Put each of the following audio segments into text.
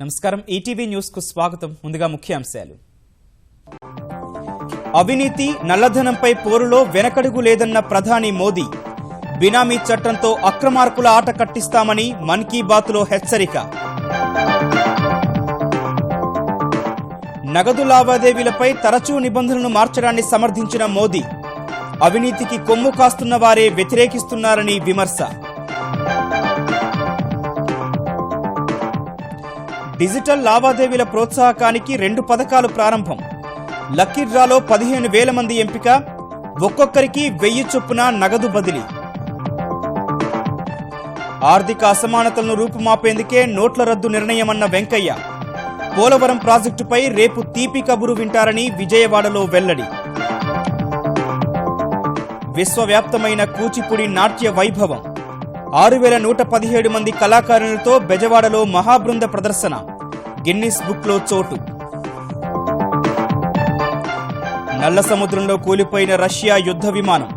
నమస్కారం ETV news కు స్వాగతం. ముందుగా ముఖ్యాంశాలు. అవినీతి నల్లధనంపై పోరులో వెనకడుగు లేదన్న ప్రధాని మోదీ. బినామీ చట్టంతో అక్రమార్కుల ఆట కట్టిస్తామని మన్ కీ బాత్లో హెచ్చరిక. నగదు లావాదేవీలపై తరచూ నిబంధనలు మార్చడాన్ని సమర్థించిన మోదీ. అవినీతికి కొమ్ము కాస్తున్న వారే వ్యతిరేకిస్తున్నారని విమర్శ. డిజిటల్ లావాదేవీల ప్రోత్సాహకానికి 2 పథకాలు ప్రారంభం. లక్కీ డ్రాలో 15,000 మంది ఎంపిక. ఒక్కొక్కరికి 1000 చొప్పున నగదు బదిలీ. ఆర్థిక అసమానతలను రూపుమాపేందుకే నోట్ల రద్దు నిర్ణయమన్న వెంకయ్య. పోలవరం ప్రాజెక్టుపై రేపు తీపి కబురు వింటారని విజయవాడలో వెల్లడి. విశ్వవ్యాప్తమైన కూచిపూడి నాట్య వైభవం. 6,117 మంది కళాకారులతో బెజవాడలో మహాబృంద ప్రదర్శన. గిన్నిస్ బుక్లో చోటు. నల్ల సముద్రంలో కూలిపోయిన రష్యా యుద్ధ విమానం.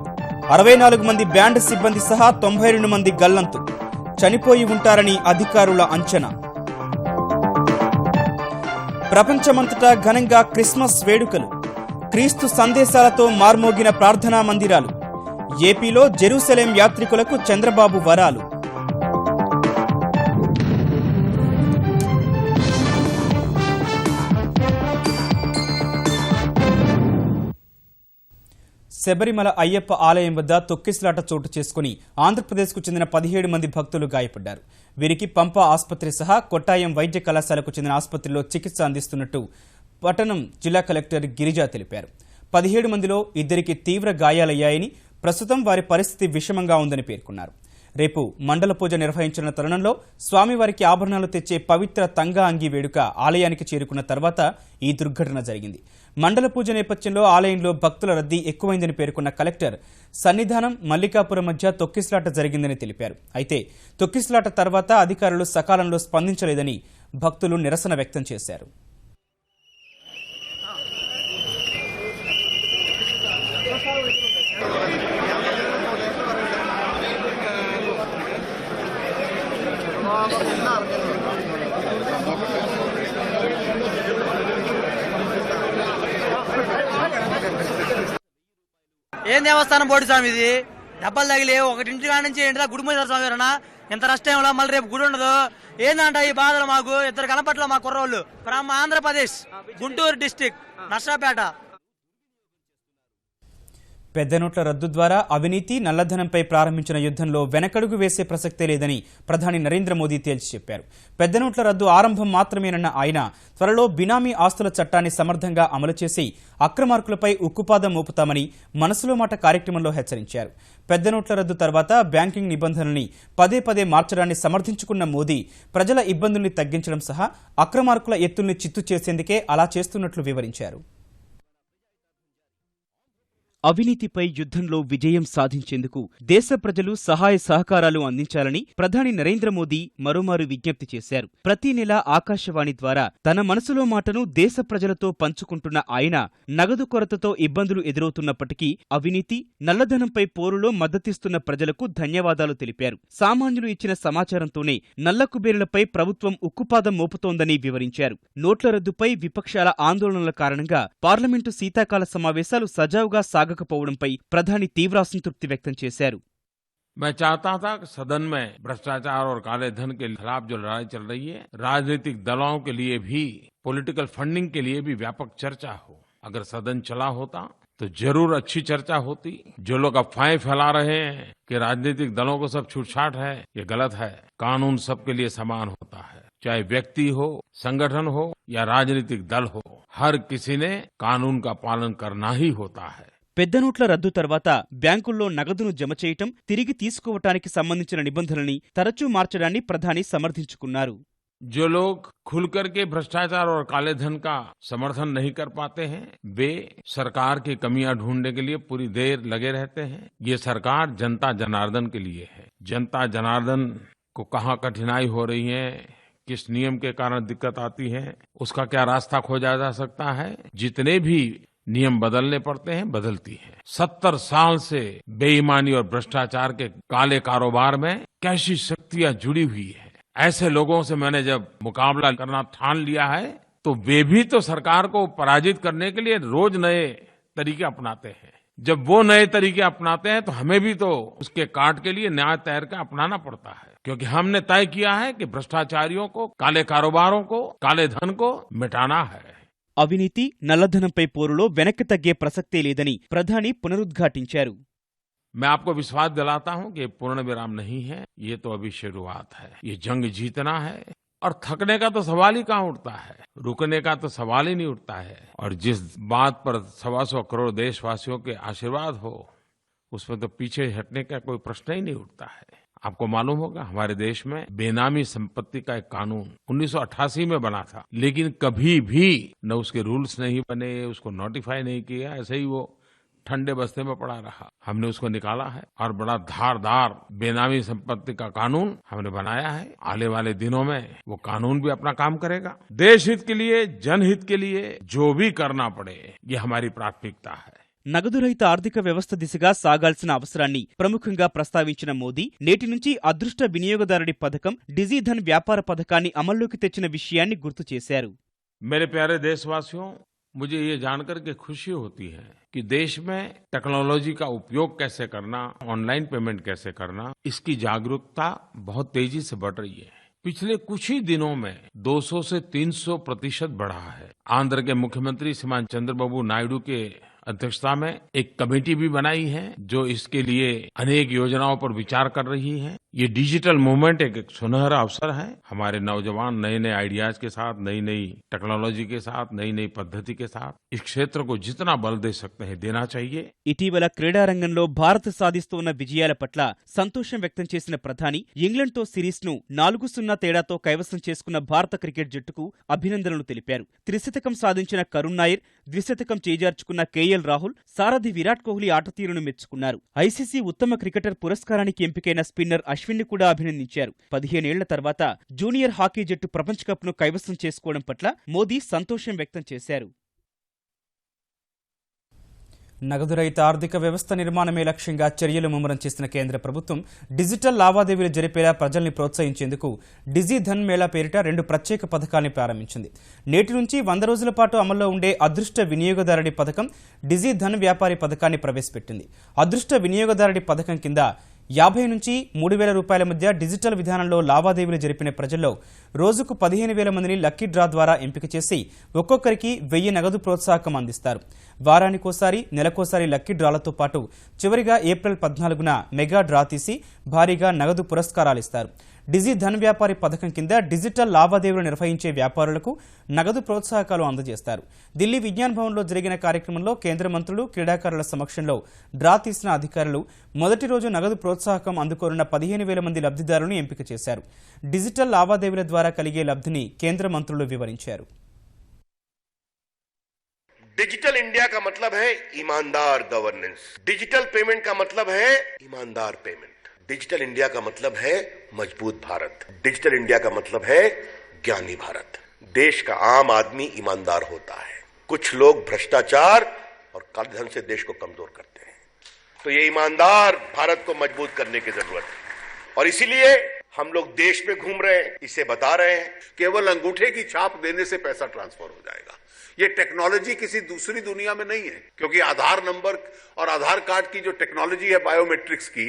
64 మంది బ్యాండ్ సిబ్బంది సహా 92 మంది గల్లంతు. చనిపోయి ఉంటారని అధికారుల అంచనా. ప్రపంచమంతటా ఘనంగా క్రిస్మస్ వేడుకలు. క్రీస్తు సందేశాలతో మార్మోగిన ప్రార్థనా మందిరాలు. ఏపీలో జెరూసలేం యాత్రికులకు చంద్రబాబు వరాలు. శబరిమల అయ్యప్ప ఆలయం వద్ద తొక్కిసలాట చోటు చేసుకుని ఆంధ్రప్రదేశ్కు చెందిన 17 మంది భక్తులు గాయపడ్డారు. వీరికి పంప ఆసుపత్రి సహా కొట్టాయం వైద్య కళాశాలకు చెందిన ఆసుపత్రిలో చికిత్స అందిస్తున్నట్టు పట్టణం జిల్లా కలెక్టర్ గిరిజా తెలిపారు. 17 మందిలో 2కి తీవ్ర గాయాలయ్యాయని, ప్రస్తుతం వారి పరిస్థితి విషమంగా ఉందని పేర్కొన్నారు. రేపు మండల పూజ నిర్వహించిన తరుణంలో స్వామివారికి ఆభరణాలు తెచ్చే పవిత్ర తంగా అంగి వేడుక ఆలయానికి చేరుకున్న తర్వాత ఈ దుర్ఘటన జరిగింది. మండల పూజ నేపథ్యంలో ఆలయంలో భక్తుల రద్దీ ఎక్కువైందని పేర్కొన్న కలెక్టర్ సన్నిధానం మల్లికాపురం మధ్య తొక్కిసలాట జరిగిందని తెలిపారు. అయితే తొక్కిసలాట తర్వాత అధికారులు సకాలంలో స్పందించలేదని భక్తులు నిరసన వ్యక్తం చేశారు. ఏం దేవస్థానం బోర్డు స్వామి ఇది? డబ్బలు తగిలి ఒకటింటి కాడి నుంచి ఏంటిదా గుడి మీద స్వామి ఎవరన్నా ఇంత నష్టంలో మళ్ళీ రేపు గుడి ఉండదు. ఏందంట ఈ బాధలు మాకు? 2 కనపట్ల మా కుర్రోళ్ళు ఫ్రమ్ ఆంధ్రప్రదేశ్, గుంటూరు డిస్టిక్, నర్సాపేట. పెద్ద నోట్ల రద్దు ద్వారా అవినీతి నల్లధనంపై ప్రారంభించిన యుద్ధంలో వెనకడుగు వేసే ప్రసక్తే లేదని ప్రధాని నరేంద్ర మోదీ తేల్చి చెప్పారు. పెద్ద నోట్ల రద్దు ఆరంభం మాత్రమేనన్న ఆయన త్వరలో బినామీ ఆస్తుల చట్టాన్ని సమర్థంగా అమలు చేసి అక్రమార్కులపై ఉక్కుపాదం మోపుతామని మనసులో మాట కార్యక్రమంలో హెచ్చరించారు. పెద్ద నోట్ల రద్దు తర్వాత బ్యాంకింగ్ నిబంధనల్ని పదే మార్చడాన్ని సమర్థించుకున్న మోదీ ప్రజల ఇబ్బందుల్ని తగ్గించడం సహా అక్రమార్కుల ఎత్తుల్ని చిత్తు చేసేందుకే అలా చేస్తున్నట్లు వివరించారు. అవినీతిపై యుద్ధంలో విజయం సాధించేందుకు దేశ ప్రజలు సహాయ సహకారాలు అందించాలని ప్రధాని నరేంద్ర మోదీ మరోమారు విజ్ఞప్తి చేశారు. ప్రతి నెల ఆకాశవాణి ద్వారా తన మనసులో మాటను దేశ ప్రజలతో పంచుకుంటున్న ఆయన నగదు కొరతతో ఇబ్బందులు ఎదురవుతున్నప్పటికీ అవినీతి నల్లధనంపై పోరులో మద్దతిస్తున్న ప్రజలకు ధన్యవాదాలు తెలిపారు. సామాన్యులు ఇచ్చిన సమాచారంతోనే నల్ల కుబేరులపై ప్రభుత్వం ఉక్కుపాదం మోపుతోందని వివరించారు. నోట్ల రద్దుపై విపక్షాల ఆందోళనల కారణంగా పార్లమెంటు శీతాకాల సమావేశాలు సజావుగా సాగకపోవడంపై ప్రధాని తీవ్ర అసంతృప్తి వ్యక్తం చేశారు. मैं चाहता था कि सदन में भ्रष्टाचार और काले धन के खिलाफ जो लड़ाई चल रही है, राजनीतिक दलों के लिए भी, पॉलिटिकल फंडिंग के लिए भी व्यापक चर्चा हो. अगर सदन चला होता तो जरूर अच्छी चर्चा होती. जो लोग अफवाहें फैला रहे हैं कि राजनीतिक दलों को सब छूटछाट है, ये गलत है. कानून सबके लिए समान होता है, चाहे व्यक्ति हो, संगठन हो या राजनीतिक दल हो. हर किसी ने कानून का पालन करना ही होता है. పెద్ద నోట్ల రద్దు తర్వాత బ్యాంకుల్లో నగదును జమ చేయటం, తిరిగి తీసుకోవటానికి సంబంధించిన నిబంధనల్ని తరచూ మార్చడాన్ని ప్రధాని సమర్థించుకున్నారు. जो लोग खुल करके भ्रष्टाचार और काले धन का समर्थन नहीं कर पाते हैं, वे सरकार की कमियां ढूंढने के लिए पूरी देर लगे रहते हैं. ये सरकार जनता जनार्दन के लिए है. जनता जनार्दन को कहाँ कठिनाई हो रही है, किस नियम के कारण दिक्कत आती है, उसका क्या रास्ता खोजा जा सकता है. जितने भी नियम बदलने पड़ते हैं, बदलती है. 70 साल से बेईमानी और भ्रष्टाचार के काले कारोबार में कैसी शक्तियां जुड़ी हुई है. ऐसे लोगों से मैंने जब मुकाबला करना ठान लिया है तो वे भी तो सरकार को पराजित करने के लिए रोज नए तरीके अपनाते हैं। जब वो नए तरीके अपनाते हैं तो हमें भी तो उसके काट के लिए नया तरीका अपनाना पड़ता है, क्योंकि हमने तय किया है कि भ्रष्टाचारियों को, काले कारोबारों को, काले धन को मिटाना है। అవినీతి నల్లధనంపై పోరులో వెనక్కి తగ్గే ప్రసక్తే లేదని ప్రధాని పునరుద్ఘాటించారు. मैं आपको विश्वास दिलाता हूं कि ये पूर्ण विराम नहीं है, ये तो अभी शुरुआत है। ये जंग जीतना है और थकने का तो सवाल ही कहां उठता है, रुकने का तो सवाल ही नहीं उठता है। और जिस बात पर 125 करोड़ देशवासियों के आशीर्वाद हो उसमें तो पीछे हटने का कोई प्रश्न ही नहीं उठता है। आपको मालूम होगा हमारे देश में बेनामी संपत्ति का एक कानून 1988 में बना था, लेकिन कभी भी न उसके रूल्स नहीं बने, उसको नोटिफाई नहीं किया, ऐसे ही वो ठंडे बस्ते में पड़ा रहा। हमने उसको निकाला है और बड़ा धारदार बेनामी संपत्ति का कानून हमने बनाया है। आने वाले दिनों में वो कानून भी अपना काम करेगा। देश हित के लिए, जनहित के लिए जो भी करना पड़े, ये हमारी प्राथमिकता है। నగదు రహిత ఆర్థిక వ్యవస్థ దిశగా సాగాల్సిన అవసరాన్ని ప్రముఖంగా ప్రస్తావించిన మోదీ నేటి నుంచి అదృష్ట వినియోగదారుడి పథకం, డిజిధన్ వ్యాపార పథకాన్ని అమల్లోకి తెచ్చిన విషయాన్ని గుర్తు చేశారు. मेरे प्यारे देशवासियों, मुझे ये जानकर के खुशी होती है कि देश में टेक्नोलॉजी का उपयोग कैसे करना, ऑनलाइन पेमेंट कैसे करना, इसकी जागरूकता बहुत तेजी से बढ़ रही है। पिछले कुछ ही दिनों में 200 से 300% बढ़ा है। आंध्र के मुख्यमंत्री श्रीमान चंद्रबाबू नायडू के अध्यक्षता में एक कमेटी भी बनाई है जो इसके लिए अनेक योजनाओं पर विचार कर रही है। ये डिजिटल मूवमेंट एक सुनहरा अवसर है। हमारे नौजवान नए नए आइडियाज के साथ, नई नई टेक्नोलॉजी के साथ, नई नई पद्धति के साथ इस क्षेत्र को जितना बल दे सकते हैं देना चाहिए। ఇటీవల క్రీడారంగంలో భారత్ సాధిస్తున్న విజయాల పట్ల సంతోషం వ్యక్తం చేసిన ప్రధాని ఇంగ్లండ్తో సిరీస్ను 4-0 తేడాతో కైవసం చేసుకున్న భారత క్రికెట్ జట్టుకు అభినందనలు తెలిపారు. త్రిశతకం సాధించిన కరుణ్ నాయర్, ద్విశతకం చేజార్చుకున్న కేఎల్ రాహుల్, సారథి విరాట్ కోహ్లీ ఆటతీరును మెచ్చుకున్నారు. ఐసీసీ ఉత్తమ క్రికెటర్ పురస్కారానికి ఎంపికైన స్పిన్నర్ అశ్విన్ని కూడా అభినందించారు. 15 ఏళ్ల తర్వాత జూనియర్ హాకీ జట్టు ప్రపంచ కప్ను కైవసం చేసుకోవడం పట్ల మోదీ సంతోషం వ్యక్తం చేశారు. నగదు రహిత ఆర్థిక వ్యవస్థ నిర్మాణమే లక్ష్యంగా చర్యలు ముమ్మరం చేసిన కేంద్ర ప్రభుత్వం డిజిటల్ లావాదేవీలు జరిపేలా ప్రజల్ని ప్రోత్సహించేందుకు డిజిధన్ మేళా పేరిట 2 ప్రత్యేక పథకాల్ని ప్రారంభించింది. నేటి నుంచి 100 రోజుల పాటు అమల్లో ఉండే అదృష్ట వినియోగదారుడి పథకం, డిజిధన్ వ్యాపారి పథకాన్ని ప్రవేశపెట్టింది. అదృష్ట వినియోగదారుడి పథకం కింద 50 నుంచి 3,000 రూపాయల మధ్య డిజిటల్ విధానంలో లావాదేవీలు జరిపిన ప్రజల్లో రోజుకు 15,000 మందిని లక్కీ డ్రా ద్వారా ఎంపిక చేసి ఒక్కొక్కరికి 1000 నగదు ప్రోత్సాహకం అందిస్తారు. వారానికోసారి, నెలకోసారి లక్కీ డ్రాలతో పాటు చివరిగా ఏప్రిల్ 14న మెగా డ్రా తీసి భారీగా నగదు పురస్కారాలు ఇస్తారు. డిజిధన్ వ్యాపారి పథకం కింద డిజిటల్ లావాదేవీలు నిర్వహించే వ్యాపారులకు నగదు ప్రోత్సాహకాలు అందజేస్తారు. ఢిల్లీ విజ్ఞాన్ భవన్లో జరిగిన కార్యక్రమంలో కేంద్ర మంత్రులు, క్రీడాకారుల సమక్షంలో డ్రా తీసిన అధికారులు మొదటి రోజు నగదు ప్రోత్సాహకం అందుకోనున్న 15,000 మంది లబ్ధిదారులను ఎంపిక చేశారు. డిజిటల్ లావాదేవీల ద్వారా కలిగే లబ్ధిని కేంద్ర మంత్రులు వివరించారు. डिजिटल इंडिया का मतलब है ईमानदार गवर्नेंस, डिजिटल पेमेंट का मतलब है ईमानदार पेमेंट, डिजिटल इंडिया का मतलब है मजबूत भारत, डिजिटल इंडिया का मतलब है ज्ञानी भारत। देश का आम आदमी ईमानदार होता है, कुछ लोग भ्रष्टाचार और काले धन से देश को कमजोर करते हैं। तो ये ईमानदार भारत को मजबूत करने की जरूरत है और इसीलिए हम लोग देश में घूम रहे हैं, इसे बता रहे हैं केवल अंगूठे की छाप देने से पैसा ट्रांसफर हो जाएगा। ये टेक्नोलॉजी किसी दूसरी दुनिया में नहीं है, क्योंकि आधार नंबर और आधार कार्ड की जो टेक्नोलॉजी है बायोमेट्रिक्स की,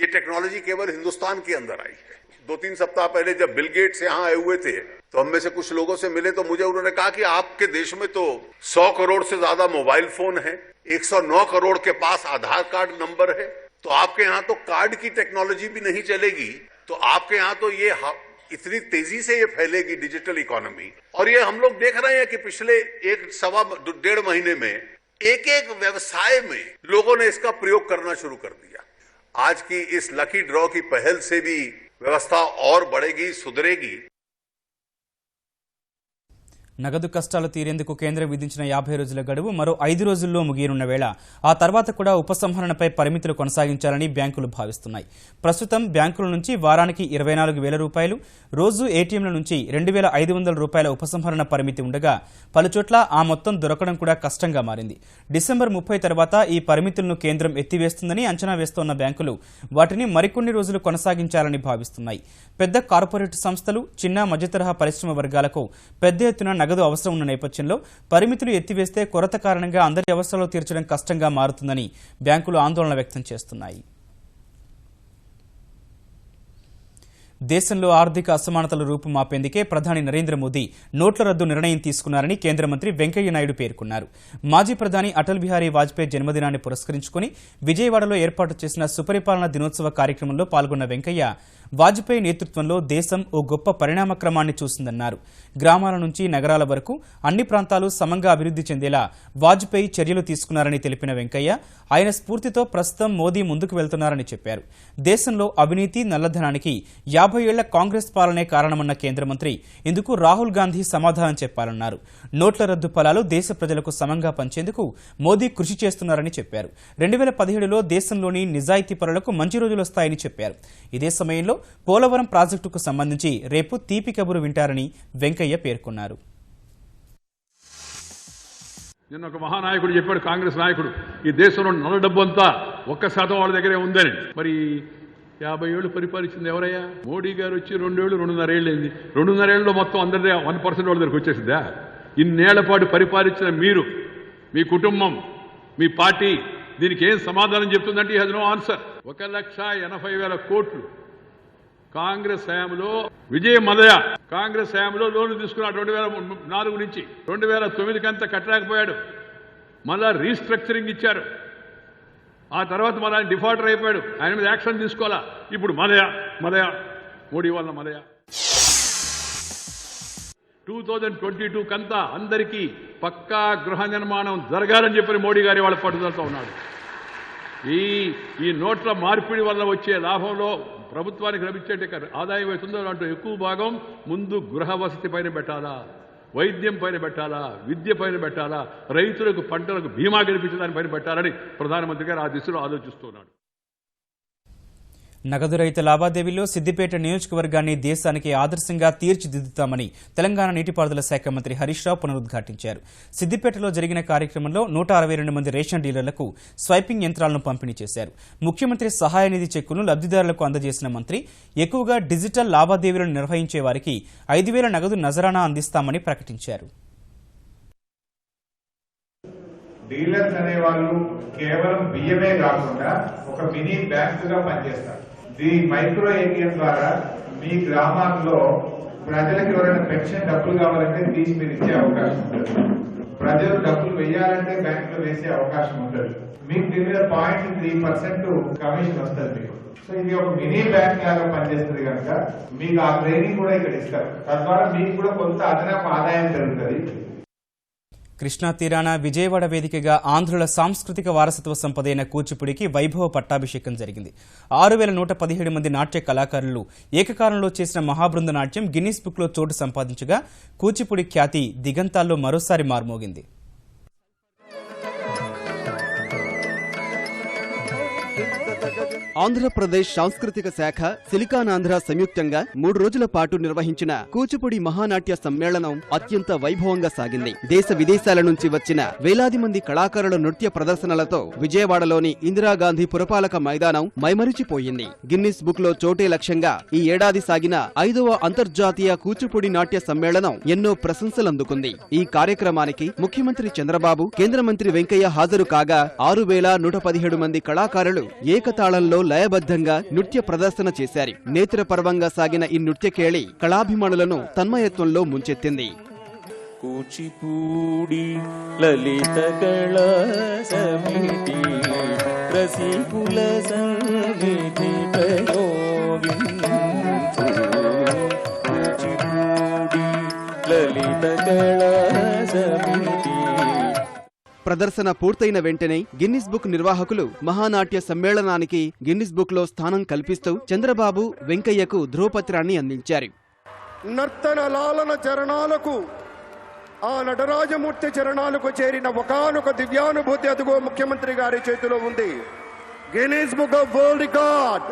ये टेक्नोलॉजी केवल हिंदुस्तान के अंदर आई है। 2-3 सप्ताह पहले जब बिल गेट्स यहाँ आए हुए थे तो हम में से कुछ लोगों से मिले तो मुझे उन्होंने कहा कि आपके देश में तो 100 करोड़ से ज्यादा मोबाइल फोन है, 109 करोड़ के पास आधार कार्ड नंबर है, तो आपके यहाँ तो कार्ड की टेक्नोलॉजी भी नहीं चलेगी, तो आपके यहाँ तो ये इतनी तेजी से ये फैलेगी डिजिटल इकोनॉमी। और ये हम लोग देख रहे हैं कि पिछले 1-1.5 महीने में एक व्यवसाय में लोगों ने इसका प्रयोग करना शुरू कर दिया। आज की इस लकी ड्रॉ की पहल से भी व्यवस्था और बढ़ेगी, सुधरेगी। నగదు కష్టాలు తీరేందుకు కేంద్రం విధించిన 50 రోజుల గడువు మరో 5 రోజుల్లో ముగియనున్న వేళ ఆ తర్వాత కూడా ఉపసంహరణపై పరిమితులు కొనసాగించాలని బ్యాంకులు భావిస్తున్నాయి. ప్రస్తుతం బ్యాంకుల నుంచి వారానికి 24,000 రూపాయలు, రోజు ఏటీఎంల నుంచి 2,500 రూపాయల ఉపసంహరణ పరిమితి ఉండగా పలుచోట్ల ఆ మొత్తం దొరకడం కూడా కష్టంగా మారింది. డిసెంబర్ 30 తర్వాత ఈ పరిమితులను కేంద్రం ఎత్తివేస్తుందని అంచనా వేస్తోన్న బ్యాంకులు వాటిని మరికొన్ని రోజులు కొనసాగించాలని భావిస్తున్నాయి. పెద్ద కార్పొరేట్ సంస్థలు, చిన్న మధ్యతరహా పరిశ్రమ వర్గాలకు పెద్ద ఎత్తున నగదు అవసరం ఉన్న నేపథ్యంలో పరిమితులు ఎత్తివేస్తే కొరత కారణంగా అందరి అవసరాలు తీర్చడం కష్టంగా మారుతుందని బ్యాంకులు ఆందోళన వ్యక్తం చేస్తున్నాయి. దేశంలో ఆర్థిక అసమానతలు రూపుమాపేందుకే ప్రధాని నరేంద్ర మోదీ నోట్ల రద్దు నిర్ణయం తీసుకున్నారని కేంద్ర మంత్రి వెంకయ్య నాయుడు పేర్కొన్నారు. మాజీ ప్రధాని అటల్ బిహారీ వాజ్పేయి జన్మదినాన్ని పురస్కరించుకుని విజయవాడలో ఏర్పాటు చేసిన సుపరిపాలన దినోత్సవ కార్యక్రమంలో పాల్గొన్న వెంకయ్య వాజ్పేయి నేతృత్వంలో దేశం ఓ గొప్ప పరిణామ క్రమాన్ని చూసిందన్నారు. గ్రామాల నుంచి నగరాల వరకు అన్ని ప్రాంతాలు సమంగా అభివృద్ధి చెందేలా వాజ్పేయి చర్యలు తీసుకున్నారని తెలిపిన వెంకయ్య ఆయన స్ఫూర్తితో ప్రస్తుతం మోదీ ముందుకు వెళ్తున్నారని చెప్పారు. దేశంలో అవినీతి, నల్లధనానికి 50 ఏళ్ల కాంగ్రెస్ పాలనే కారణమన్న కేంద్ర మంత్రి ఇందుకు రాహుల్ గాంధీ సమాధానం చెప్పాలన్నారు. నోట్ల రద్దు ఫలాలు దేశ ప్రజలకు సమంగా పంచేందుకు మోదీ కృషి చేస్తున్నారని చెప్పారు. 2017లో దేశంలోని నిజాయితీ పరులకు మంచి రోజులు వస్తాయని చెప్పారు. ఇదే సమయంలో పోలవరం ప్రాజెక్టుకు సంబంధించి రేపు తీపి కబురు వింటారని వెంకయ్య పేర్కొన్నారు. నిన్న ఒక మహానాయకుడు చెప్పాడు, కాంగ్రెస్ నాయకుడు, ఈ దేశంలో నల్ల డబ్బు అంతా 1% వాళ్ళ దగ్గరే ఉందని. మరి 50 ఏళ్లు పరిపాలించింది ఎవరయ్యా? మోడీ గారు వచ్చి 2 ఏళ్ళు 2.5 ఏళ్ళు అయింది. 2.5 ఏళ్ళలో మొత్తం అందరి 1% వాళ్ళ దగ్గరకు వచ్చేసిందా? ఇన్నేళ్ల పాటు పరిపాలించిన మీరు, మీ కుటుంబం, మీ పార్టీ దీనికి ఏం సమాధానం చెప్తుందంటే ఈ హ్యాజ్ నో ఆన్సర్. 1,80,000 కోట్లు కాంగ్రెస్ హయాంలో, విజయ మదయ కాంగ్రెస్ హయాంలో లోన్లు తీసుకున్నాడు. 2004 నుంచి 2009 కంతా కట్టలేకపోయాడు. మళ్ళా రీస్ట్రక్చరింగ్ ఇచ్చారు. ఆ తర్వాత మళ్ళీ డిఫాల్టర్ అయిపోయాడు. ఆయన మీద యాక్షన్ తీసుకోవాలా. ఇప్పుడు మదయ మోడీ వల్ల మదయ 2022 కంతా అందరికీ పక్కా గృహ నిర్మాణం జరగాలని చెప్పి మోడీ గారి వాళ్ళ పట్టుదలతో ఉన్నాడు. ఈ నోట్ల మార్పిడి వల్ల వచ్చే లాభంలో ప్రభుత్వానికి లభించే ఆదాయం అవుతుందో దాంట్లో ఎక్కువ భాగం ముందు గృహ వసతి పైన పెట్టాలా, వైద్యం పైన పెట్టాలా, విద్య పైన పెట్టాలా, రైతులకు పంటలకు బీమా కల్పించడానికి పైన పెట్టాలని ప్రధానమంత్రి గారు ఆ దిశలో ఆలోచిస్తున్నాడు. నగదు రహిత లావాదేవీల్లో సిద్దిపేట నియోజకవర్గాన్ని దేశానికి ఆదర్శంగా తీర్చిదిద్దుతామని తెలంగాణ నీటిపారుదల శాఖ మంత్రి హరీష్ రావు పునరుద్ఘాటించారు. సిద్దిపేటలో జరిగిన కార్యక్రమంలో 162 మంది రేషన్ డీలర్లకు స్వైపింగ్ యంత్రాలను పంపిణీ చేశారు. ముఖ్యమంత్రి సహాయ నిధి చెక్కును లబ్ధిదారులకు అందజేసిన మంత్రి ఎక్కువగా డిజిటల్ లావాదేవీలను నిర్వహించే వారికి 5,000 నగదు నజరానా అందిస్తామని ప్రకటించారు. డీలర్స్ అనే వాళ్ళు కేవలం బియ్యమే కాకుండా ఒక మినీ బ్యాంకుగా పనిచేస్తారు. ఈ మైక్రో ఏటీఎం ద్వారా మీ గ్రామాల్లో ప్రజలకు ఎవరైనా పెన్షన్ డబ్బులు కావాలంటే తీసి మీరు ఇచ్చే అవకాశం ఉంటుంది. ప్రజలు డబ్బులు వేయాలంటే బ్యాంకులో వేసే అవకాశం ఉంటుంది. మీకు దీని మీద 0.3% కమిషన్ వస్తుంది మీకు. సో ఇది ఒక మినీ బ్యాంక్ లాగా పనిచేస్తుంది కనుక మీకు ఆ ట్రైనింగ్ కూడా ఇక్కడ ఇస్తారు. తద్వారా మీకు కూడా కొంత అదనపు ఆదాయం పెరుగుతుంది. కృష్ణా తీరాన విజయవాడ వేదికగా ఆంధ్రుల సాంస్కృతిక వారసత్వ సంపదైన కూచిపూడికి వైభవ పట్టాభిషేకం జరిగింది. 6,117 మంది నాట్య కళాకారులు ఏకకాలంలో చేసిన మహాబృంద నాట్యం గిన్నిస్ బుక్లో చోటు సంపాదించగా కూచిపూడి ఖ్యాతి దిగంతాల్లో మరోసారి మార్మోగింది. ఆంధ్రప్రదేశ్ సాంస్కృతిక శాఖ, సిలికానాంధ్ర సంయుక్తంగా 3 రోజుల పాటు నిర్వహించిన కూచిపూడి మహానాట్య సమ్మేళనం అత్యంత వైభవంగా సాగింది. దేశ విదేశాల నుంచి వచ్చిన వేలాది మంది కళాకారుల నృత్య ప్రదర్శనలతో విజయవాడలోని ఇందిరాగాంధీ పురపాలక మైదానం మైమరిచిపోయింది. గిన్నిస్ బుక్ లో చోటే లక్ష్యంగా ఈ ఏడాది సాగిన 5వ అంతర్జాతీయ కూచిపూడి నాట్య సమ్మేళనం ఎన్నో ప్రశంసలందుకుంది. ఈ కార్యక్రమానికి ముఖ్యమంత్రి చంద్రబాబు, కేంద్ర మంత్రి వెంకయ్య హాజరు కాగా 6,117 మంది కళాకారులు ఏకతాళంలో లయబద్ధంగా నృత్య ప్రదర్శన చేశారు. నేత్రపర్వంగా సాగిన ఈ నృత్యకేళి కళాభిమానులను తన్మయత్వంలో ముంచెత్తింది. కూచిపూడి లలిత కళా సమితి రసికుల సన్నిధి ప్రయోగించు. కూచిపూడి లలిత కళా సమితి. ప్రదర్శన పూర్తయిన వెంటనే గిన్నిస్ బుక్ నిర్వాహకులు మహానాట్య సమ్మేళనానికి గిన్నిస్ బుక్ లో స్థానం కల్పిస్తూ చంద్రబాబు, వెంకయ్యకు ధ్రువపత్రాన్ని అందించారు. నర్తన లాలన చరణాలకు ఆ నటరాజమూర్తి చరణాలకు చేరిన ఒకానొక దివ్యానుభూతి అదుగో ముఖ్యమంత్రి గారి చేతిలో ఉంది. Guinness book of world record.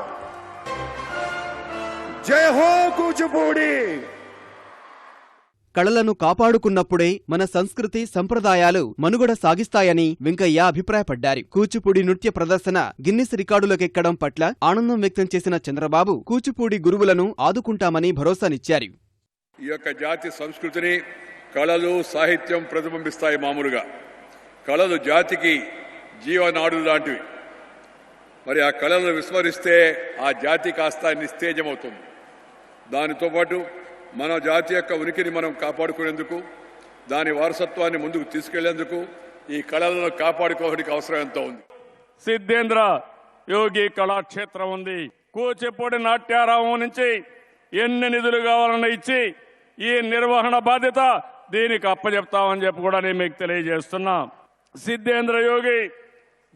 జై హో కూచిపూడి. కళలను కాపాడుకున్నప్పుడే మన సంస్కృతి సంప్రదాయాలు మనుగడ సాగిస్తాయని వెంకయ్య అభిప్రాయపడ్డారు. కూచిపూడి నృత్య ప్రదర్శన గిన్నిస్ రికార్డులకెక్కడం పట్ల ఆనందం వ్యక్తం చేసిన చంద్రబాబు కూచిపూడి గురువులను ఆదుకుంటామని భరోసానిచ్చారు. ఈ యొక్క జాతి సంస్కృతిని కళలు సాహిత్యం ప్రతిబింబిస్తాయి. మామూలుగా కళలు జాతికి జీవనాడు లాంటివి. మరి ఆ కళలను విస్మరిస్తే ఆ జాతి కాస్త నిస్తేజమవుతుంది. దానితో పాటు మన జాతి యొక్క ఉనికిని మనం కాపాడుకునేందుకు, దాని వారసత్వాన్ని ముందుకు తీసుకెళ్లేందుకు ఈ కళలను కాపాడుకోవడానికి అవసరం ఎంతో ఉంది. సిద్ధేంద్ర యోగి కళాక్షేత్రం ఉంది. కూచిపూడి నాట్యారామం నుంచి ఎన్ని నిధులు కావాలన్నా ఇచ్చి ఈ నిర్వహణ బాధ్యత దీనికి అప్పచెప్తామని చెప్పి కూడా నేను మీకు తెలియజేస్తున్నా. సిద్ధేంద్ర యోగి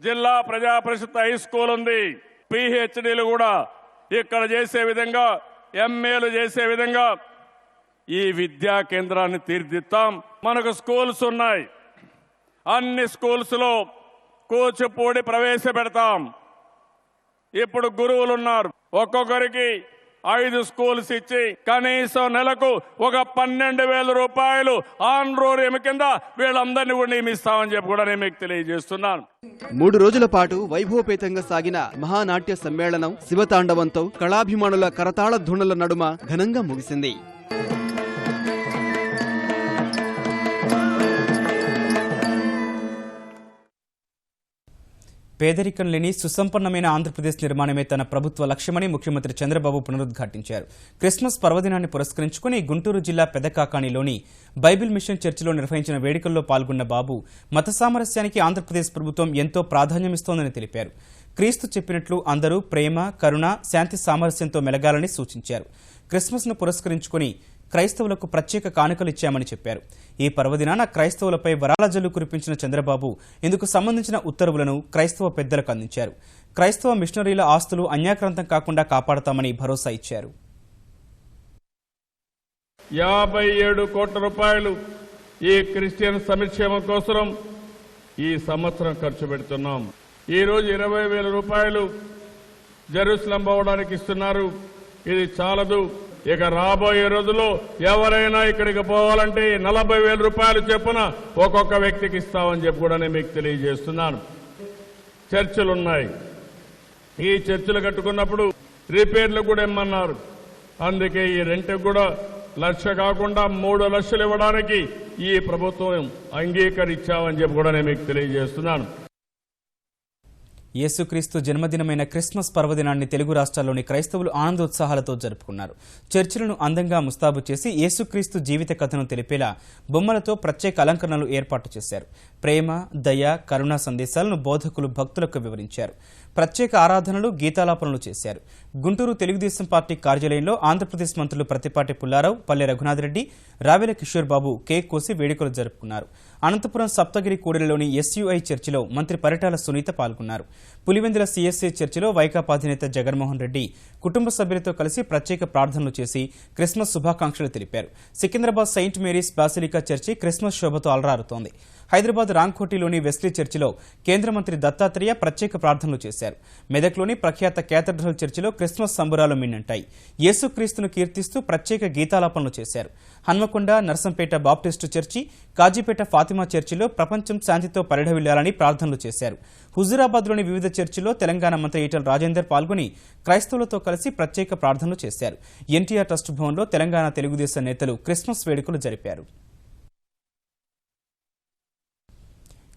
జిల్లా ప్రజా పరిషత్ హై స్కూల్ ఉంది. పిహెచ్డీలు కూడా ఇక్కడ చేసే విధంగా, ఎంఏలు చేసే విధంగా ఈ విద్యా కేంద్రాన్ని తీర్చిదిద్దాం. మనకు స్కూల్స్ ఉన్నాయి. అన్ని స్కూల్స్ లో కూచిపూడి ప్రవేశపెడతాం. ఇప్పుడు గురువులు ఉన్నారు. ఒక్కొక్కరికి 5 స్కూల్స్ ఇచ్చి కనీసం నెలకు ఒక 12,000 రూపాయలు ఆన్రోరియం కింద వీళ్ళందరినీ కూడా నియమిస్తామని చెప్పి కూడా నేను మీకు తెలియజేస్తున్నాను. 3 రోజుల పాటు వైభవపేతంగా సాగిన మహానాట్య సమ్మేళనం శివతాండవంతో కళాభిమానుల కరతాళ ధ్వనుల నడుమ ఘనంగా ముగిసింది. పేదరికం లేని సుసంపన్నమైన ఆంధ్రప్రదేశ్ నిర్మాణమే తన ప్రభుత్వ లక్ష్యమని ముఖ్యమంత్రి చంద్రబాబు పునరుద్ఘాటించారు. క్రిస్మస్ పర్వదినాన్ని పురస్కరించుకుని గుంటూరు జిల్లా పెదకాకాణిలోని బైబిల్ మిషన్ చర్చిలో నిర్వహించిన వేడుకల్లో పాల్గొన్న బాబు మత సామరస్యానికి ఆంధ్రప్రదేశ్ ప్రభుత్వం ఎంతో ప్రాధాన్యమిస్తోందని తెలిపారు. క్రీస్తు చెప్పినట్లు అందరూ ప్రేమ, కరుణ, శాంతి సామరస్యంతో మెలగాలని సూచించారు. క్రిస్మస్ను పురస్కరించుకుని క్రైస్తవులకు ప్రత్యేక కానుకలు ఇచ్చామని చెప్పారు. ఈ పర్వదినాన క్రైస్తవులపై వరాల జల్లు కురిపించిన చంద్రబాబు ఇందుకు సంబంధించిన ఉత్తర్వులను క్రైస్తవ పెద్దలకు అందించారు. క్రైస్తవ మిషనరీల ఆస్తులు అన్యాక్రాంతం కాకుండా కాపాడతామని భరోసా ఇచ్చారు. 57 కోట్ల రూపాయలు ఈ క్రిస్టియన్ సంక్షేమం కోసం ఈ సంవత్సరం ఖర్చు పెడుతున్నాం. ఈ రోజు 20,000 రూపాయలు జెరూసలం పోవడానికి ఇస్తున్నారు. ఇది చాలదు. ఇక రాబోయే రోజుల్లో ఎవరైనా ఇక్కడికి పోవాలంటే 40,000 రూపాయలు చొప్పున ఒక్కొక్క వ్యక్తికి ఇస్తామని చెప్పి కూడా నేను మీకు తెలియజేస్తున్నాను. చర్చిలున్నాయి. ఈ చర్చిలు కట్టుకున్నప్పుడు రిపేర్లు కూడా ఇమ్మన్నారు. అందుకే ఈ రెంట్ కూడా 1,00,000 కాకుండా 3 లక్షలు ఇవ్వడానికి ఈ ప్రభుత్వం అంగీకరించామని చెప్పి కూడా నేను మీకు తెలియజేస్తున్నాను. యేసుక్రీస్తు జన్మదినమైన క్రిస్మస్ పర్వదినాన్ని తెలుగు రాష్ట్రాల్లోని క్రైస్తవులు ఆనందోత్సాహాలతో జరుపుకున్నారు. చర్చిలను అందంగా ముస్తాబు చేసి యేసుక్రీస్తు జీవిత కథను తెలిపేలా బొమ్మలతో ప్రత్యేక అలంకరణలు ఏర్పాటు చేశారు. ప్రేమ, దయ, కరుణ సందేశాలను బోధకులు భక్తులకు వివరించారు. ప్రత్యేక ఆరాధనలు, గీతాలాపనలు చేశారు. గుంటూరు తెలుగుదేశం పార్టీ కార్యాలయంలో ఆంధ్రప్రదేశ్ మంత్రులు ప్రత్తిపాటి పుల్లారావు, పల్లె రఘునాథరెడ్డి, రావెల కిషోర్ బాబు కేక్ కోసి వేడుకలు జరుపుకున్నారు. అనంతపురం సప్తగిరి కూడలిలోని ఎస్యుఐ చర్చిలో మంత్రి పరిటాల సునీత పాల్గొన్నారు. పులివెందుల సిఎస్ఐ చర్చిలో వైకాపా అధినేత జగన్మోహన్ రెడ్డి కుటుంబ సభ్యులతో కలిసి ప్రత్యేక ప్రార్థనలు చేసి క్రిస్మస్ శుభాకాంక్షలు తెలిపారు. Secunderabad Saint Mary's basilica church Christmas శోభతో అలరారుతోంది. హైదరాబాద్ రాంకోటిలోని వెస్లీ చర్చిలో కేంద్ర మంత్రి దత్తాత్రేయ ప్రత్యేక ప్రార్థనలు చేశారు. మెదక్లోని ప్రఖ్యాత కేథడ్రల్ చర్చిలో క్రిస్మస్ సంబరాలు మిన్నంటాయి. యేసుక్రీస్తును కీర్తిస్తూ ప్రత్యేక గీతాలాపనలు చేశారు. హన్మకొండ, నర్సంపేట బాప్టిస్టు చర్చి, కాజీపేట ఫాతిమా చర్చిలో ప్రపంచం శాంతితో పరిఢవిల్లాలని ప్రార్థనలు చేశారు. హుజూరాబాద్లోని వివిధ చర్చిల్లో తెలంగాణ మంత్రి ఈటెల రాజేందర్ పాల్గొని క్రైస్తవులతో కలిసి ప్రత్యేక ప్రార్థనలు చేశారు. ఎన్టీఆర్ ట్రస్ట్ భవన్లో తెలంగాణ తెలుగుదేశం నేతలు క్రిస్మస్ వేడుకలు జరిపారు.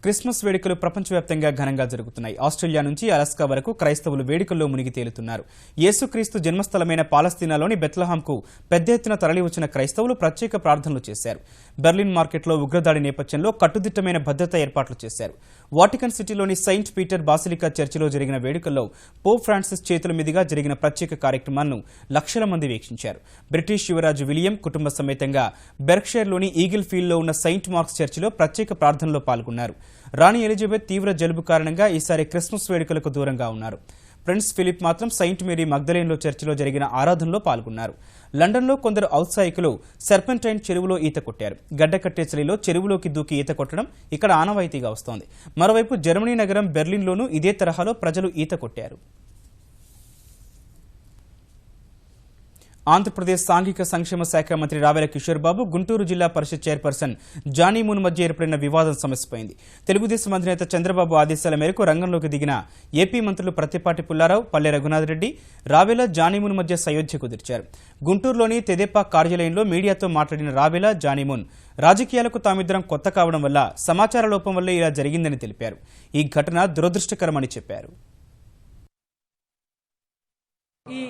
క్రిస్మస్ వేడుకలు ప్రపంచవ్యాప్తంగా ఘనంగా జరుగుతున్నాయి. ఆస్ట్రేలియా నుంచి అలాస్కా వరకు క్రైస్తవులు వేడుకల్లో మునిగి తేలుతున్నారు. యేసుక్రీస్తు జన్మస్థలమైన పాలస్తీనాలోని బెత్లహాంకు పెద్ద ఎత్తున తరలివచ్చిన క్రైస్తవులు ప్రత్యేక ప్రార్థనలు చేశారు. బెర్లిన్ మార్కెట్లో ఉగ్రదాడి నేపథ్యంలో కట్టుదిట్టమైన భద్రతా ఏర్పాట్లు చేశారు. వాటికన్ సిటీలోని సెయింట్ పీటర్ బాసిలికా చర్చిలో జరిగిన వేడుకల్లో పోప్ ఫ్రాన్సిస్ చేతుల మీదుగా జరిగిన ప్రత్యేక కార్యక్రమాలను లక్షల మంది వీక్షించారు. బ్రిటిష్ యువరాజు విలియం కుటుంబ సమేతంగా బెర్క్షైర్లోని ఈగిల్ ఫీల్డ్లో ఉన్న సెయింట్ మార్క్స్ చర్చిలో ప్రత్యేక ప్రార్థనలో పాల్గొన్నారు. రాణి ఎలిజబెత్ తీవ్ర జలుబు కారణంగా ఈసారి క్రిస్మస్ వేడుకలకు దూరంగా ఉన్నారు. ప్రిన్స్ ఫిలిప్ మాత్రం సెయింట్ మేరీ మగ్దలేన్లో చర్చిలో జరిగిన ఆరాధనలో పాల్గొన్నారు. లండన్లో కొందరు ఔత్సాహికులు సర్పెంటైన్ చెరువులో ఈత కొట్టారు. గడ్డకట్టే చలిలో చెరువులోకి దూకి ఈత కొట్టడం ఇక్కడ ఆనవాయితీగా వస్తోంది. మరోవైపు జర్మనీ నగరం బెర్లిన్లోనూ ఇదే తరహాలో ప్రజలు ఈత కొట్టారు. ఆంధ్రప్రదేశ్ సాంఘిక సంక్షేమ శాఖ మంత్రి రావెల కిషోర్ బాబు గుంటూరు జిల్లా పరిషత్ చైర్పర్సన్ జానీమూన్ మధ్య ఏర్పడిన వివాదం సమస్యపోయింది. తెలుగుదేశం అధినేత చంద్రబాబు ఆదేశాల మేరకు రంగంలోకి దిగిన ఏపీ మంత్రులు ప్రత్తిపాటి పుల్లారావు, పల్లె రఘునాథ్ రెడ్డి, రావెల, జానీమూన్ మధ్య సయోధ్య కుదిర్చారు. గుంటూరులోని తెదేపా కార్యాలయంలో మీడియాతో మాట్లాడిన రావెల, జానీమూన్ రాజకీయాలకు తామిద్దరం కొత్త కావడం వల్ల సమాచార లోపం వల్లే ఇలా జరిగిందని తెలిపారు. ఈ ఘటన దురదృష్టకరమని చెప్పారు.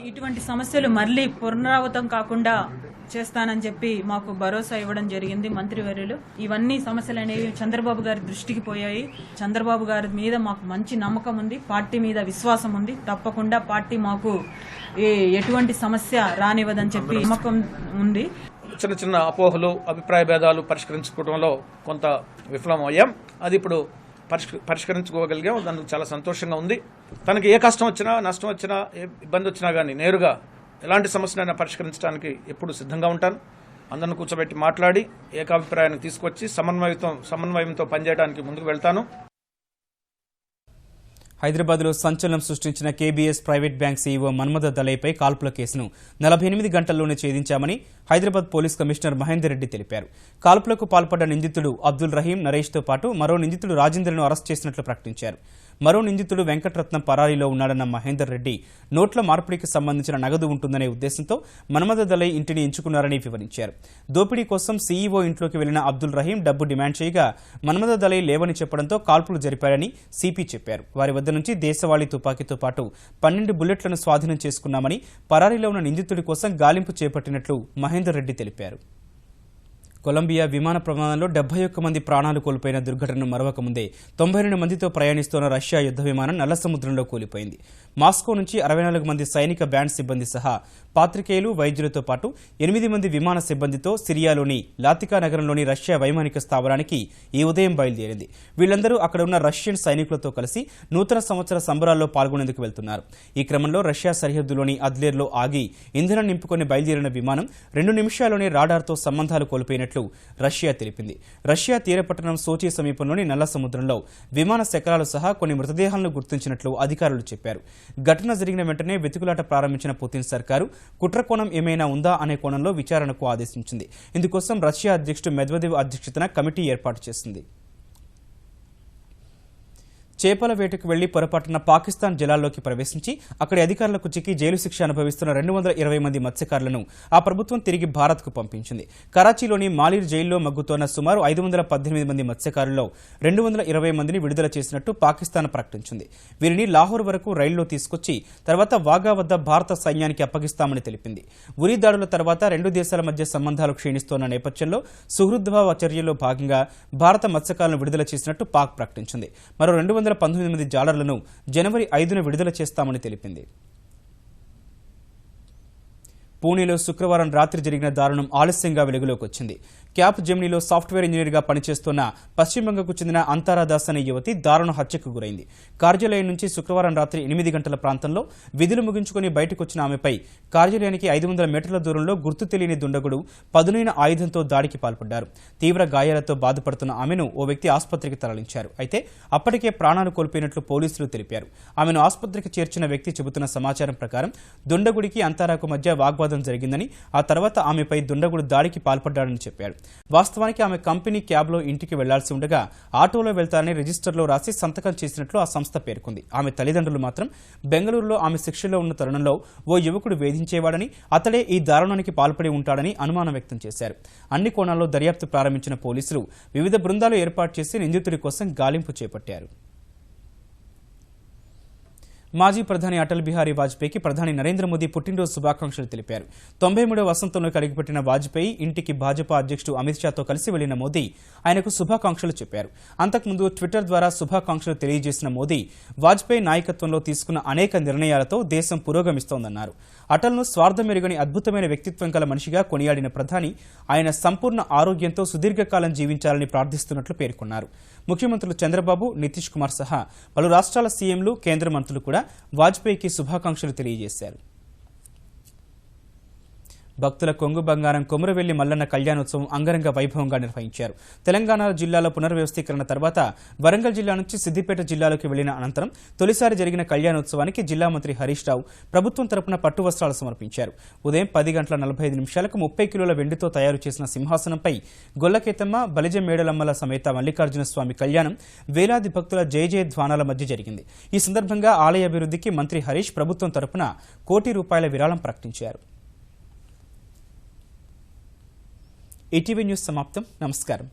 ఇటువంటి సమస్యలు మళ్లీ పునరావృతం కాకుండా చేస్తానని చెప్పి మాకు భరోసా ఇవ్వడం జరిగింది మంత్రివర్యులు. ఇవన్నీ సమస్యలు అనేవి చంద్రబాబు గారి దృష్టికి పోయాయి. చంద్రబాబు గారి మీద మాకు మంచి నమ్మకం ఉంది, పార్టీ మీద విశ్వాసం ఉంది. తప్పకుండా పార్టీ మాకు ఎటువంటి సమస్య రానివ్వదని చెప్పి నమ్మకం ఉంది. చిన్న చిన్న అపోహలు, అభిప్రాయ భేదాలు పరిష్కరించుకోవడంలో కొంత విఫలం అయ్యాం. అది ఇప్పుడు పరిష్కరించుకోగలిగాం. దానికి చాలా సంతోషంగా ఉంది. తనకి ఏ కష్టం వచ్చినా, నష్టం వచ్చినా, ఏ ఇబ్బంది వచ్చినా కానీ నేరుగా ఎలాంటి సమస్యనైనా పరిష్కరించడానికి ఎప్పుడు సిద్ధంగా ఉంటాను. అందరిని కూర్చోబెట్టి మాట్లాడి ఏకాభిప్రాయాన్ని తీసుకొచ్చి సమన్వయంతో పనిచేయడానికి ముందుకు వెళ్తాను. హైదరాబాద్లో సంచలనం సృష్టించిన KBS private bank CEO Manmatha దళైపై కాల్పుల కేసును 48 గంటల్లోనే ఛేదించామని హైదరాబాద్ పోలీస్ కమిషనర్ మహేందర్ రెడ్డి తెలిపారు. కాల్పులకు పాల్పడ్డ నిందితుడు అబ్దుల్ రహీం, నరేష్తో పాటు మరో నిందితుడు రాజేంద్రను అరెస్ట్ చేసినట్లు ప్రకటించారు. మరో నిందితుడు వెంకటరత్నం పరారీలో ఉన్నాడన్న మహేందర్ రెడ్డి నోట్ల మార్పిడికి సంబంధించిన నగదు ఉంటుందనే ఉద్దేశంతో మన్మథ దళై ఇంటిని ఎంచుకున్నారని వివరించారు. దోపిడీ కోసం సీఈఓ ఇంట్లోకి వెళ్లిన అబ్దుల్ రహీం డబ్బు డిమాండ్ చేయగా మన్మథ దళై లేవని చెప్పడంతో కాల్పులు జరిపారని సిపి చెప్పారు. వారి వద్ద నుంచి దేశవాళీ తుపాకీతో పాటు 12 బుల్లెట్లను స్వాధీనం చేసుకున్నామని, పరారీలో ఉన్న నిందితుడి కోసం గాలింపు చేపట్టినట్లు మహేందర్ రెడ్డి తెలిపారు. కొలంబియా విమాన ప్రమాదంలో 71 మంది ప్రాణాలు కోల్పోయిన దుర్ఘటనను మరవకముందే 92 మందితో ప్రయాణిస్తున్న రష్యా యుద్ధ విమానం నల్ల సముద్రంలో కూలిపోయింది. మాస్కో నుంచి 64 మంది సైనిక బ్యాండ్ సిబ్బంది సహా పాత్రికేయులు, వైద్యులతో పాటు 8 మంది విమాన సిబ్బందితో సిరియాలోని లాతికా నగరంలోని రష్యా వైమానిక స్థావరానికి ఈ ఉదయం బయలుదేరింది. వీళ్లందరూ అక్కడ ఉన్న రష్యన్ సైనికులతో కలిసి నూతన సంవత్సర సంబరాల్లో పాల్గొనేందుకు వెళ్తున్నారు. ఈ క్రమంలో రష్యా సరిహద్దులోని అద్లేర్లో ఆగి ఇంధనం నింపుకొని బయలుదేరిన విమానం 2 నిమిషాల్లోనే రాడార్తో సంబంధాలు కోల్పోయినట్లు రష్యా తెలిపింది. రష్యా తీరపట్టణం సోచి సమీపంలోని నల్ల సముద్రంలో విమాన శకలాలు సహా కొన్ని మృతదేహాలను గుర్తించినట్లు అధికారులు చెప్పారు. ఘటన జరిగిన వెంటనే వెతుకులాట ప్రారంభించిన పుతిన్ సర్కారు కుట్ర కోణం ఏమైనా ఉందా అనే కోణంలో విచారణకు ఆదేశించింది. ఇందుకోసం రష్యా అధ్యక్షుడు మెద్వెదేవ్ అధ్యక్షతన కమిటీ ఏర్పాటు చేసింది. చేపల వేటకు వెళ్లి పొరపాటున పాకిస్తాన్ జలాల్లోకి ప్రవేశించి అక్కడి అధికారులకు చిక్కి జైలు శిక్ష అనుభవిస్తున్న 220 మంది మత్స్యకారులను ఆ ప్రభుత్వం తిరిగి భారత్కు పంపించింది. కరాచీలోని మాలిర్ జైల్లో మగ్గుతోన్న సుమారు 518 మంది మత్స్యకారుల్లో 220 మందిని విడుదల చేసినట్టు పాకిస్తాన్ ప్రకటించింది. వీరిని లాహోర్ వరకు రైల్లో తీసుకొచ్చి తర్వాత వాగా వద్ద భారత సైన్యానికి అప్పగిస్తామని తెలిపింది. ఉరి దాడుల తర్వాత 2 దేశాల మధ్య సంబంధాలు క్షీణిస్తోన్న నేపథ్యంలో సుహృద్భావ చర్యల్లో భాగంగా భారత మత్స్యకారులను విడుదల చేసినట్టు పాక్ ప్రకటించింది. మరో 219 మంది జాలర్లను జనవరి 5న విడుదల చేస్తామని తెలిపింది. పూణేలో శుక్రవారం రాత్రి జరిగిన దారుణం ఆలస్యంగా వెలుగులోకి వచ్చింది. క్యాప్ జెమినీలో సాఫ్ట్వేర్ ఇంజనీర్గా పనిచేస్తున్న పశ్చిమ బంగాకు చెందిన అంతారా దాస్ అనే యువతి దారుణ హత్యకు గురైంది. కార్యాలయం నుంచి శుక్రవారం రాత్రి 8 గంటల ప్రాంతంలో విధులు ముగించుకుని బయటకొచ్చిన ఆమెపై కార్యాలయానికి 500 మీటర్ల దూరంలో గుర్తు తెలియని దుండగుడు పదునైన ఆయుధంతో దాడికి పాల్పడ్డారు. తీవ్ర గాయాలతో బాధపడుతున్న ఆమెను ఓ వ్యక్తి ఆసుపత్రికి తరలించారు. అయితే అప్పటికే ప్రాణాలు కోల్పోయినట్లు పోలీసులు తెలిపారు. ఆమెను ఆసుపత్రికి చేర్చిన వ్యక్తి చెబుతున్న సమాచారం ప్రకారం దుండగుడికి అంతారాకు మధ్య వాగ్వాదం జరిగిందని, ఆ తర్వాత ఆమెపై దుండగుడు దాడికి పాల్పడ్డాడని చెప్పాడు. వాస్తవానికి ఆమె కంపెనీ క్యాబ్లో ఇంటికి వెళ్లాల్సి ఉండగా ఆటోలో వెళ్తారని రిజిస్టర్లో రాసి సంతకం చేసినట్లు ఆ సంస్థ పేర్కొంది. ఆమె తల్లిదండ్రులు మాత్రం బెంగళూరులో ఆమె శిక్షలో ఉన్న తరుణంలో ఓ యువకుడు వేధించేవాడని, అతడే ఈ దారుణానికి పాల్పడి ఉంటాడని అనుమానం వ్యక్తం చేశారు. అన్ని కోణాల్లో దర్యాప్తు ప్రారంభించిన పోలీసులు వివిధ బృందాలు ఏర్పాటు చేసి నిందితుడి కోసం గాలింపు చేపట్టారు. మాజీ ప్రధాని అటల్ బిహారీ వాజ్పేయికి ప్రధాని నరేంద్ర మోదీ పుట్టినరోజు శుభాకాంక్షలు తెలిపారు. 93వ వసంతంలోకి అడుగుపెట్టిన వాజ్పేయి ఇంటికి భాజపా అధ్యక్షుడు అమిత్ షాతో కలిసి వెళ్లిన మోదీ ఆయనకు శుభాకాంక్షలు చెప్పారు. అంతకుముందు ట్విట్టర్ ద్వారా శుభాకాంక్షలు తెలియజేసిన మోదీ వాజ్పేయి నాయకత్వంలో తీసుకున్న అనేక నిర్ణయాలతో దేశం పురోగమిస్తోందన్నారు. అటల్ను స్వార్థమెరుగని అద్భుతమైన వ్యక్తిత్వం గల మనిషిగా కొనియాడిన ప్రధాని ఆయన సంపూర్ణ ఆరోగ్యంతో సుదీర్ఘకాలం జీవించాలని ప్రార్థిస్తున్నట్లు పేర్కొన్నారు. ముఖ్యమంత్రులు చంద్రబాబు, నితీష్ కుమార్ సహా పలు రాష్ట్రాల సీఎంలు, కేంద్ర మంత్రులు కూడా వాజ్పేయికి శుభాకాంక్షలు తెలియజేశారు. భక్తుల కొంగు బంగారం కొమురవెల్లి మల్లన్న కళ్యాణోత్సవం అంగరంగ వైభవంగా నిర్వహించారు. తెలంగాణ జిల్లాలో పునర్వ్యవస్థీకరణ తర్వాత వరంగల్ జిల్లా నుంచి సిద్దిపేట జిల్లాలోకి వెళ్లిన అనంతరం తొలిసారి జరిగిన కళ్యాణోత్సవానికి జిల్లా మంత్రి హరీష్ రావు ప్రభుత్వం తరపున పట్టు వస్త్రాలు సమర్పించారు. ఉదయం 10:45 30 కిలోల వెండితో తయారు చేసిన సింహాసనంపై గొల్లకేతమ్మ, బలిజ మేడలమ్మల సమేత మల్లికార్జున స్వామి కళ్యాణం వేలాది భక్తుల జయజయధ్వానాల మధ్య జరిగింది. ఈ సందర్భంగా ఆలయ అభివృద్ధికి మంత్రి హరీష్ ప్రభుత్వం తరపున ₹1 కోటి విరాళం ప్రకటించారు. ఈటీవీ న్యూస్ సమాప్తం. నమస్కారం.